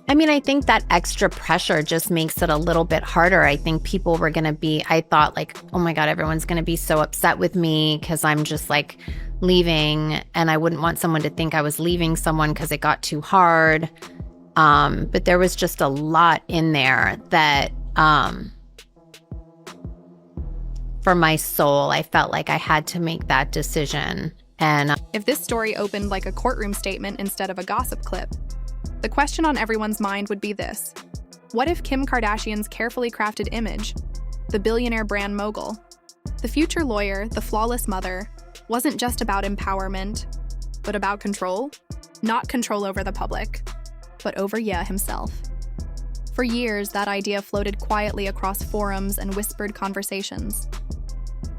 I mean, I think that extra pressure just makes it a little bit harder. I think people were going to be, I thought like, oh my God, everyone's going to be so upset with me because I'm just like leaving, and I wouldn't want someone to think I was leaving someone because it got too hard. But there was just a lot in there that for my soul, I felt like I had to make that decision. And if this story opened like a courtroom statement instead of a gossip clip, the question on everyone's mind would be this: what if Kim Kardashian's carefully crafted image, the billionaire brand mogul, the future lawyer, the flawless mother, wasn't just about empowerment, but about control? Not control over the public, but over Ye himself. For years, that idea floated quietly across forums and whispered conversations.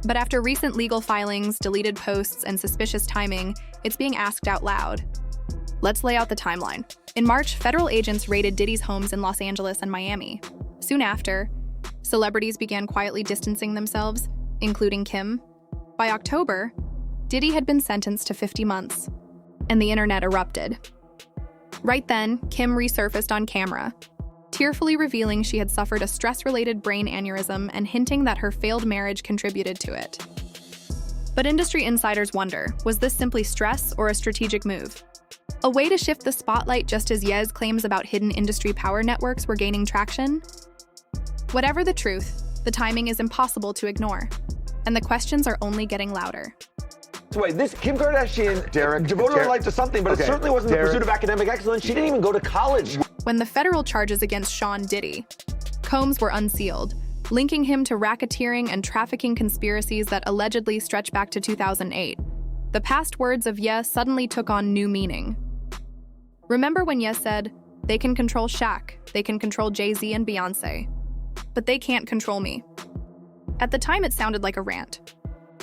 But after recent legal filings, deleted posts, and suspicious timing, it's being asked out loud. Let's lay out the timeline. In March, federal agents raided Diddy's homes in Los Angeles and Miami. Soon after, celebrities began quietly distancing themselves, including Kim. By October, Diddy had been sentenced to 50 months, and the internet erupted. Right then, Kim resurfaced on camera, tearfully revealing she had suffered a stress-related brain aneurysm and hinting that her failed marriage contributed to it. But industry insiders wonder, was this simply stress or a strategic move? A way to shift the spotlight just as Ye's claims about hidden industry power networks were gaining traction? Whatever the truth, the timing is impossible to ignore, and the questions are only getting louder. Wait, this Kim Kardashian devoted her life to something, but it certainly wasn't the pursuit of academic excellence. She didn't even go to college. When the federal charges against Sean Diddy, combs were unsealed, linking him to racketeering and trafficking conspiracies that allegedly stretch back to 2008. The past words of Ye suddenly took on new meaning. Remember when Ye said, "They can control Shaq, they can control Jay-Z and Beyonce, but they can't control me." At the time, it sounded like a rant.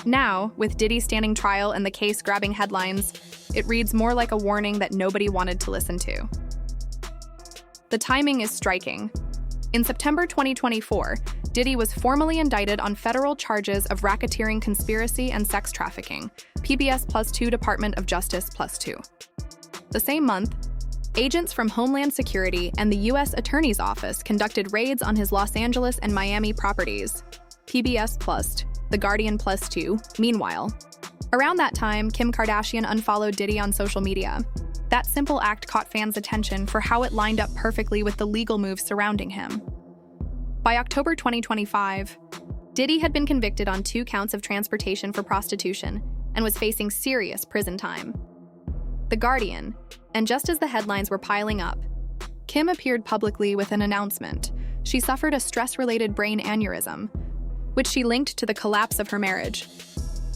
Now, with Diddy standing trial and the case grabbing headlines, it reads more like a warning that nobody wanted to listen to. The timing is striking. In September 2024, Diddy was formally indicted on federal charges of racketeering, conspiracy, and sex trafficking, PBS +2 Department of Justice +2. The same month, agents from Homeland Security and the U.S. Attorney's Office conducted raids on his Los Angeles and Miami properties, PBS +, The Guardian +2. Meanwhile, around that time, Kim Kardashian unfollowed Diddy on social media. That simple act caught fans' attention for how it lined up perfectly with the legal moves surrounding him. By October 2025, Diddy had been convicted on 2 counts of transportation for prostitution and was facing serious prison time. The Guardian, and just as the headlines were piling up, Kim appeared publicly with an announcement. She suffered a stress-related brain aneurysm, which she linked to the collapse of her marriage.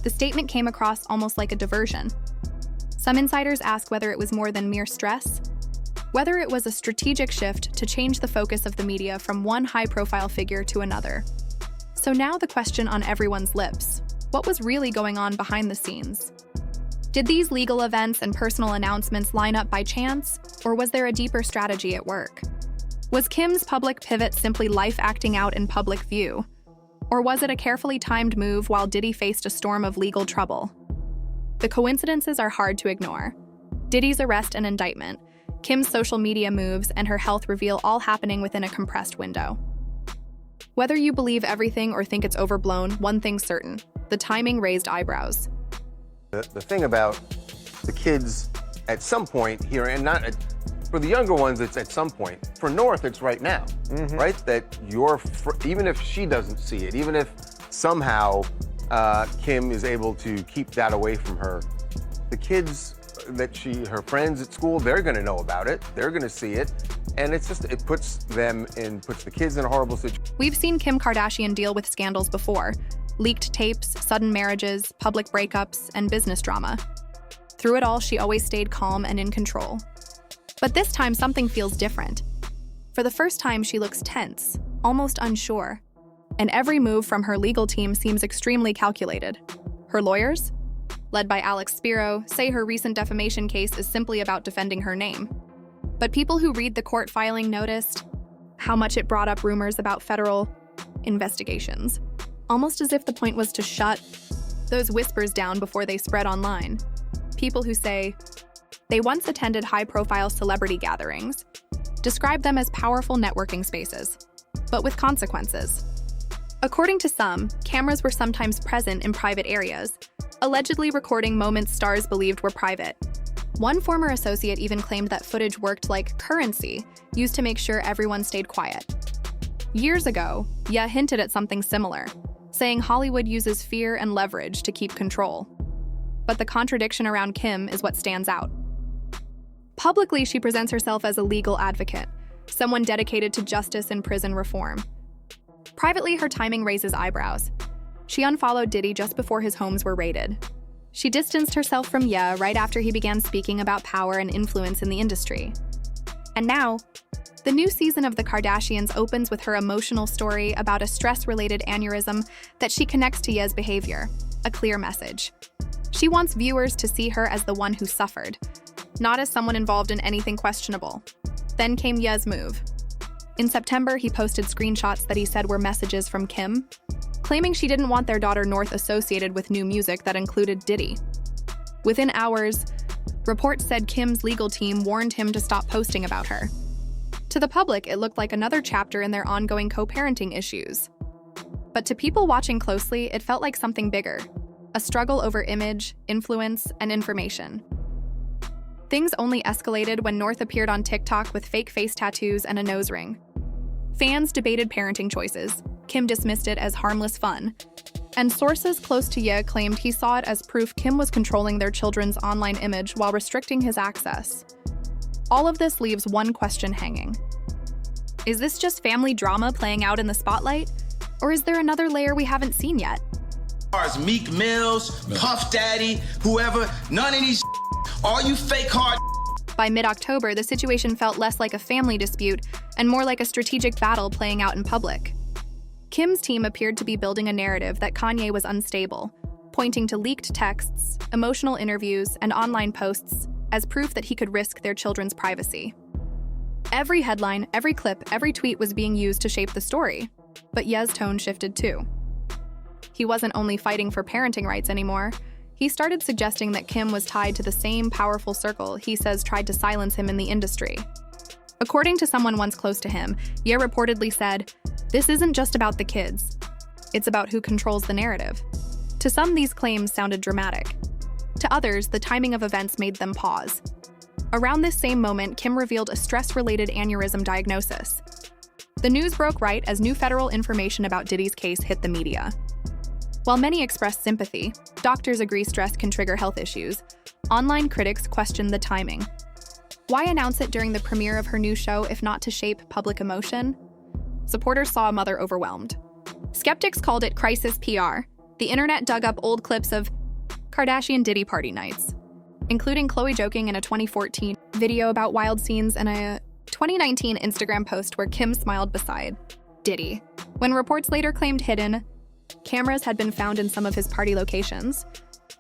The statement came across almost like a diversion. Some insiders ask whether it was more than mere stress, whether it was a strategic shift to change the focus of the media from one high-profile figure to another. So now the question on everyone's lips: what was really going on behind the scenes? Did these legal events and personal announcements line up by chance, or was there a deeper strategy at work? Was Kim's public pivot simply life acting out in public view? Or was it a carefully timed move while Diddy faced a storm of legal trouble? The coincidences are hard to ignore. Diddy's arrest and indictment, Kim's social media moves, and her health reveal all happening within a compressed window. Whether you believe everything or think it's overblown, one thing's certain: the timing raised eyebrows. The thing about the kids at some point here, and not for the younger ones, it's at some point. For North, it's right now, right? That even if she doesn't see it, even if somehow Kim is able to keep that away from her, the kids that her friends at school, they're gonna know about it, they're gonna see it, and it puts the kids in a horrible situation. We've seen Kim Kardashian deal with scandals before: leaked tapes, sudden marriages, public breakups, and business drama. Through it all, she always stayed calm and in control. But this time, something feels different. For the first time, she looks tense, almost unsure. And every move from her legal team seems extremely calculated. Her lawyers, led by Alex Spiro, say her recent defamation case is simply about defending her name. But people who read the court filing noticed how much it brought up rumors about federal investigations, almost as if the point was to shut those whispers down before they spread online. People who say they once attended high-profile celebrity gatherings, described them as powerful networking spaces, but with consequences. According to some, cameras were sometimes present in private areas, allegedly recording moments stars believed were private. One former associate even claimed that footage worked like currency, used to make sure everyone stayed quiet. Years ago, Ye hinted at something similar, saying Hollywood uses fear and leverage to keep control. But the contradiction around Kim is what stands out. Publicly, she presents herself as a legal advocate, someone dedicated to justice and prison reform. Privately, her timing raises eyebrows. She unfollowed Diddy just before his homes were raided. She distanced herself from Ye right after he began speaking about power and influence in the industry. And now, the new season of The Kardashians opens with her emotional story about a stress-related aneurysm that she connects to Ye's behavior, a clear message. She wants viewers to see her as the one who suffered, not as someone involved in anything questionable. Then came Ye's move. In September, he posted screenshots that he said were messages from Kim, claiming she didn't want their daughter North associated with new music that included Diddy. Within hours, reports said Kim's legal team warned him to stop posting about her. To the public, it looked like another chapter in their ongoing co-parenting issues. But to people watching closely, it felt like something bigger, a struggle over image, influence, and information. Things only escalated when North appeared on TikTok with fake face tattoos and a nose ring. Fans debated parenting choices. Kim dismissed it as harmless fun. And sources close to Ye claimed he saw it as proof Kim was controlling their children's online image while restricting his access. All of this leaves one question hanging. Is this just family drama playing out in the spotlight? Or is there another layer we haven't seen yet? Meek Mills, Puff Daddy, whoever, none of these all you fake hard. By mid-October, the situation felt less like a family dispute and more like a strategic battle playing out in public. Kim's team appeared to be building a narrative that Kanye was unstable, pointing to leaked texts, emotional interviews, and online posts as proof that he could risk their children's privacy. Every headline, every clip, every tweet was being used to shape the story, but Ye's tone shifted too. He wasn't only fighting for parenting rights anymore. He started suggesting that Kim was tied to the same powerful circle he says tried to silence him in the industry. According to someone once close to him, Ye reportedly said, "This isn't just about the kids. It's about who controls the narrative." To some, these claims sounded dramatic. To others, the timing of events made them pause. Around this same moment, Kim revealed a stress-related aneurysm diagnosis. The news broke right as new federal information about Diddy's case hit the media. While many expressed sympathy, doctors agree stress can trigger health issues. Online critics questioned the timing. Why announce it during the premiere of her new show if not to shape public emotion? Supporters saw a mother overwhelmed. Skeptics called it crisis PR. The internet dug up old clips of Kardashian Diddy party nights, including Khloe joking in a 2014 video about wild scenes and a 2019 Instagram post where Kim smiled beside Diddy. When reports later claimed hidden cameras had been found in some of his party locations,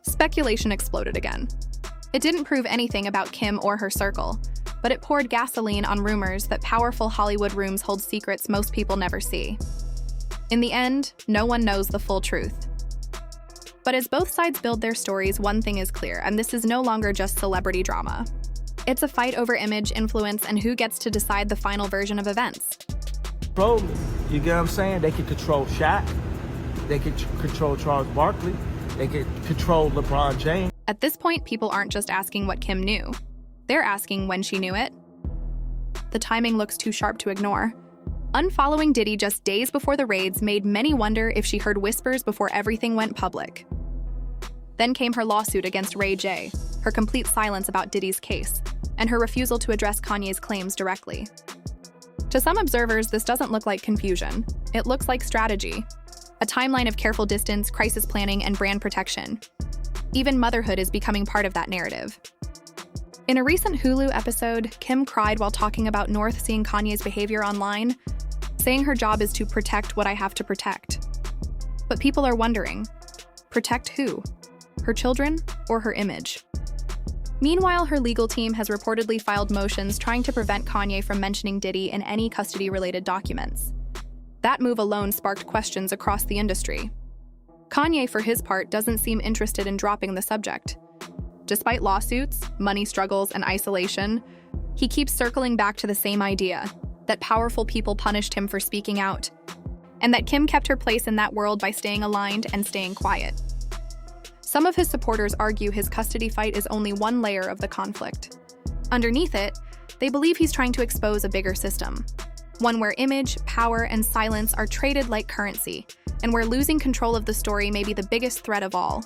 speculation exploded again. It didn't prove anything about Kim or her circle, but it poured gasoline on rumors that powerful Hollywood rooms hold secrets most people never see. In the end, no one knows the full truth. But as both sides build their stories, one thing is clear, and this is no longer just celebrity drama. It's a fight over image, influence, and who gets to decide the final version of events. You get what I'm saying? They can control Shaq. They could control Charles Barkley. They could control LeBron James. At this point, people aren't just asking what Kim knew. They're asking when she knew it. The timing looks too sharp to ignore. Unfollowing Diddy just days before the raids made many wonder if she heard whispers before everything went public. Then came her lawsuit against Ray J, her complete silence about Diddy's case, and her refusal to address Kanye's claims directly. To some observers, this doesn't look like confusion. It looks like strategy. A timeline of careful distance, crisis planning, and brand protection. Even motherhood is becoming part of that narrative. In a recent Hulu episode, Kim cried while talking about North seeing Kanye's behavior online, saying her job is to protect what I have to protect. But people are wondering, protect who? Her children or her image? Meanwhile, her legal team has reportedly filed motions trying to prevent Kanye from mentioning Diddy in any custody-related documents. That move alone sparked questions across the industry. Kanye, for his part, doesn't seem interested in dropping the subject. Despite lawsuits, money struggles, and isolation, He keeps circling back to the same idea, that powerful people punished him for speaking out, and that Kim kept her place in that world by staying aligned and staying quiet. Some of his supporters argue his custody fight is only one layer of the conflict. Underneath it, they believe he's trying to expose a bigger system, one where image, power, and silence are traded like currency, and where losing control of the story may be the biggest threat of all.